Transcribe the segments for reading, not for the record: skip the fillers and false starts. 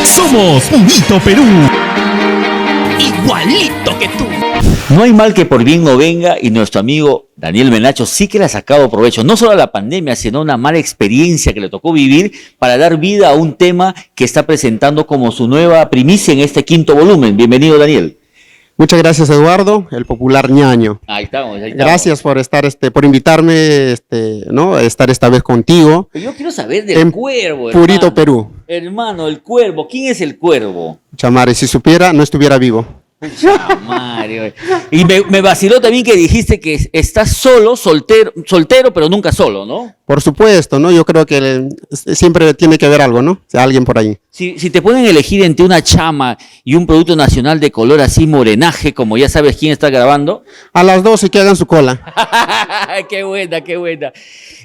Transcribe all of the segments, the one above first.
Somos Purito Perú. Igualito que tú. No hay mal que por bien no venga y nuestro amigo Daniel Menacho sí que le ha sacado provecho, no solo a la pandemia, sino a una mala experiencia que le tocó vivir para dar vida a un tema que está presentando como su nueva primicia en este quinto volumen. Bienvenido, Daniel. Muchas gracias, Eduardo, el popular ñaño. Ahí estamos. Gracias por estar, por invitarme, ¿no? A estar esta vez contigo. Pero yo quiero saber del cuervo, Purito hermano. Perú. Hermano, el cuervo. ¿Quién es el cuervo? Chamare, si supiera, no estuviera vivo. Mario. Y me vaciló también que dijiste que estás solo, soltero, pero nunca solo, ¿no? Por supuesto, ¿no? Yo creo que siempre tiene que haber algo, ¿no? O sea, alguien por ahí. Si te pueden elegir entre una chama y un producto nacional de color así morenaje, como ya sabes quién está grabando. A las 12 que hagan su cola. Qué buena, qué buena.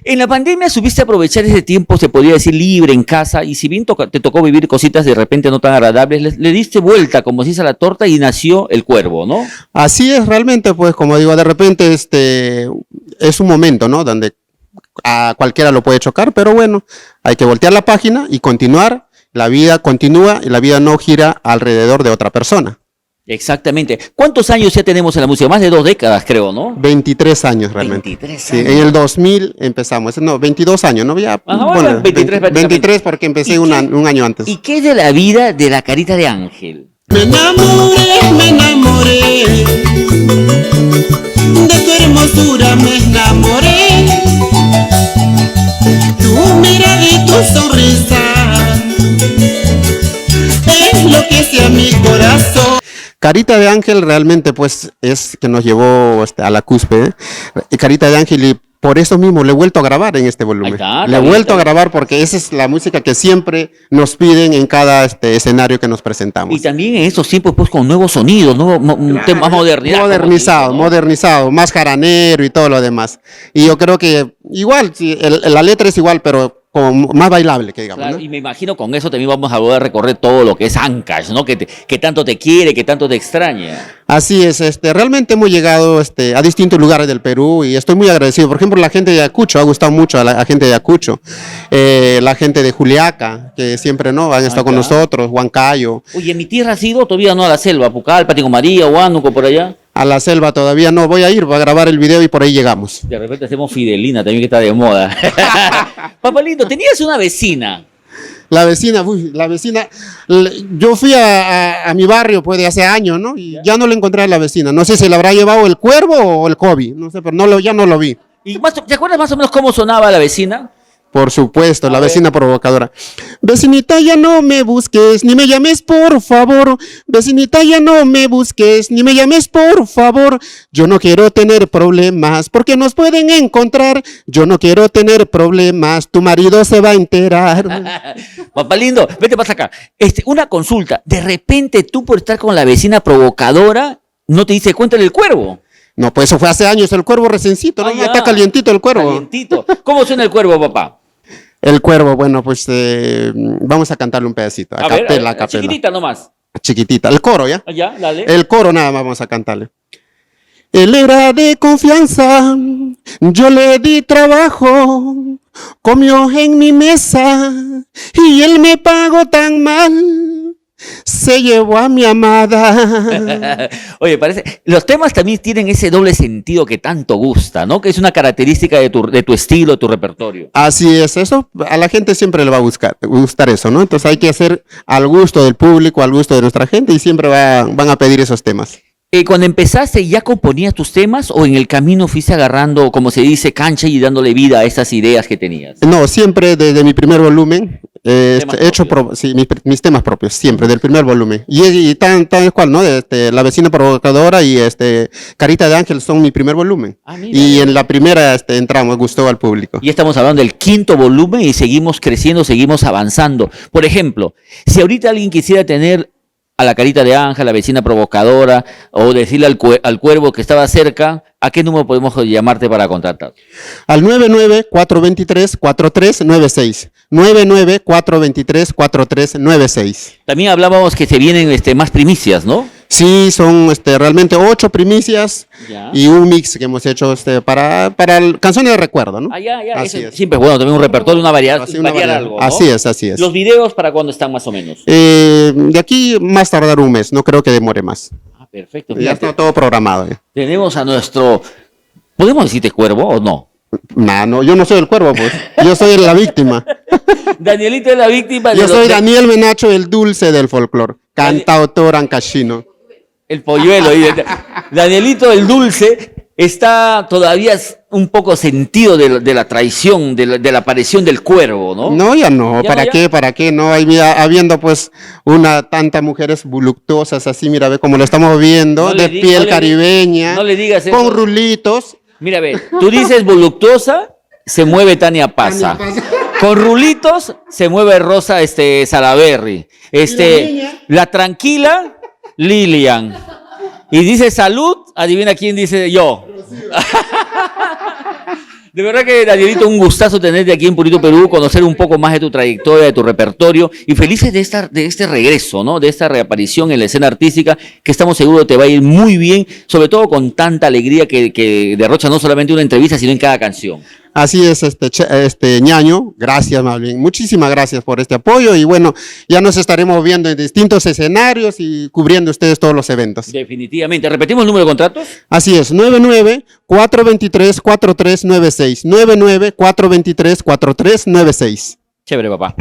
En la pandemia supiste aprovechar ese tiempo, se podría decir, libre en casa, y si bien te tocó vivir cositas de repente no tan agradables, le diste vuelta, como se dice, a la torta y nació el cuervo, ¿no? Así es, realmente, pues, como digo, de repente es un momento, ¿no? Donde a cualquiera lo puede chocar, pero bueno, hay que voltear la página y continuar. La vida continúa y la vida no gira alrededor de otra persona. Exactamente. ¿Cuántos años ya tenemos en la música? Más de 2 décadas, creo, ¿no? 23 años realmente. 23 años. Sí, en el 2000 empezamos. No, 22 años, ¿no? Ya, ajá, bueno, 23 porque empecé un año antes. ¿Y qué es de la vida de la Carita de Ángel? Me enamoré, de tu hermosura me enamoré, tu mirada y tu sonrisa es lo que sea mi corazón. Carita de Ángel realmente pues es que nos llevó a la cúspide. Carita de Ángel, y por eso mismo le he vuelto a grabar en este volumen. Le he vuelto a grabar porque esa es la música que siempre nos piden en cada escenario que nos presentamos. Y también en estos tiempos pues con nuevos sonidos, un tema más modernizado, más jaranero y todo lo demás. Y yo creo que igual, sí, la letra es igual, pero como más bailable, que digamos. Claro, ¿no? y me imagino con eso también vamos a poder recorrer todo lo que es Ancash, ¿no? Que tanto te quiere, que tanto te extraña. Así es, realmente hemos llegado a distintos lugares del Perú y estoy muy agradecido. Por ejemplo, la gente de Ayacucho, ha gustado mucho a la gente de Ayacucho, la gente de Juliaca, que siempre no han estado con nosotros, Huancayo. Oye, ¿en mi tierra has ido todavía no a la selva? Pucallpa, Tico María, Huánuco, por allá. A la selva todavía no, voy a grabar el video y por ahí llegamos. De repente hacemos Fidelina también, que está de moda. Papá lindo, tenías una vecina. La vecina, yo fui a mi barrio pues de hace años, ¿no? Y ya no le encontré a la vecina. No sé si le habrá llevado el cuervo o el COVID, no sé, pero ya no lo vi. ¿Y te acuerdas más o menos cómo sonaba la vecina? Por supuesto, la vecina provocadora. Vecinita, ya no me busques, ni me llames, por favor. Vecinita, ya no me busques, ni me llames, por favor. Yo no quiero tener problemas, porque nos pueden encontrar. Yo no quiero tener problemas, tu marido se va a enterar. Papá lindo, vete para acá. Una consulta. De repente tú por estar con la vecina provocadora, ¿no te diste cuenta del cuervo? No, pues eso fue hace años, el cuervo reciéncito, ¿no? Está calientito el cuervo. Calientito. ¿Cómo suena el cuervo, papá? El cuervo, bueno, pues vamos a cantarle un pedacito. A capela. Chiquitita nomás. Chiquitita, el coro, ¿ya? Ya, dale. El coro nada más vamos a cantarle. Él era de confianza, yo le di trabajo, comió en mi mesa y él me pagó tan mal. Se llevó a mi amada. Oye, los temas también tienen ese doble sentido que tanto gusta, ¿no? Que es una característica de tu estilo, de tu repertorio. Así es, eso a la gente siempre le va a gustar eso, ¿no? Entonces hay que hacer al gusto del público, al gusto de nuestra gente y siempre van a pedir esos temas. Cuando empezaste, ¿ya componías tus temas o en el camino fuiste agarrando, como se dice, cancha y dándole vida a esas ideas que tenías? No, siempre desde mi primer volumen he hecho mis temas propios, siempre, del primer volumen. Y tan cual, ¿no? La vecina provocadora y Carita de Ángel son mi primer volumen. Y en la primera gustó al público. Y estamos hablando del quinto volumen y seguimos creciendo, seguimos avanzando. Por ejemplo, si ahorita alguien quisiera tener a la Carita de Ángel, la vecina provocadora, o decirle al cuervo que estaba cerca, ¿a qué número podemos llamarte para contratar? Al 994234396. 994234396. También hablábamos que se vienen más primicias, ¿no? Sí, son realmente 8 primicias Ya. y un mix que hemos hecho para canciones de recuerdo, ¿no? Ah, ya, Así eso es. siempre es bueno, también un repertorio, una variedad, Así, una variar variedad. algo, ¿no? Así es, así es. Los videos, ¿para cuándo están más o menos? De aquí más tardar un mes, no creo que demore más. Ah, perfecto. Ya Fíjate, está todo programado. tenemos a nuestro, ¿podemos decirte cuervo o no? Nah, no, yo no soy el cuervo, pues. Yo soy la víctima. Danielito es la víctima de Yo soy de- Daniel Menacho, el dulce del folclore. Cantautor ancashino. el polluelo. Danielito el dulce está todavía un poco sentido de la traición, de la aparición del cuervo, ¿no? No, ya no. Ya ¿Para no, ya. qué? ¿Para qué? No, habiendo pues tantas mujeres voluptuosas así, mira, ve como lo estamos viendo, No le de di- piel no le- caribeña, no le digas eso. con rulitos. Mira, ve, tú dices voluptuosa, se mueve Tania Pasa. Con rulitos se mueve Rosa Salaberry. La tranquila, Lilian. Y dice salud, adivina quién dice yo. De verdad que, Danielito, un gustazo tenerte aquí en Purito Perú, conocer un poco más de tu trayectoria, de tu repertorio, y felices de este regreso, ¿no? De esta reaparición en la escena artística, que estamos seguros te va a ir muy bien, sobre todo con tanta alegría que derrocha no solamente una entrevista, sino en cada canción. Así es, ñaño, gracias más bien, muchísimas gracias por este apoyo y bueno, ya nos estaremos viendo en distintos escenarios y cubriendo ustedes todos los eventos. Definitivamente. ¿Repetimos el número de contratos? Así es, 99-423-4396, 99-423-4396. Chévere, papá.